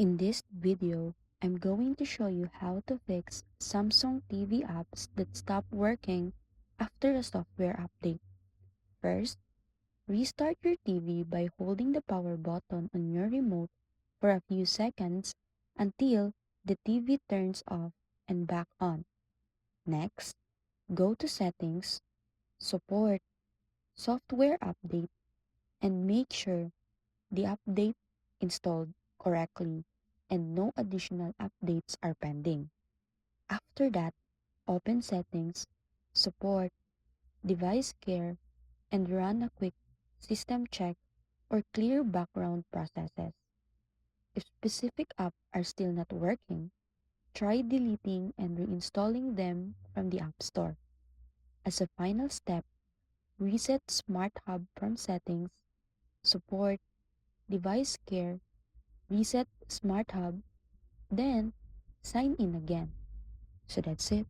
In this video, I'm going to show you how to fix Samsung TV apps that stop working after a software update. First, restart your TV by holding the power button on your remote for a few seconds until the TV turns off and back on. Next, go to Settings, Support, Software Update, and make sure the update installed correctly and no additional updates are pending. After that, open Settings, Support, Device Care, and run a quick system check or clear background processes. If specific apps are still not working, try deleting and reinstalling them from the App Store. As a final step, reset Smart Hub from Settings, Support, Device Care, reset Smart Hub, then sign in again. So that's it.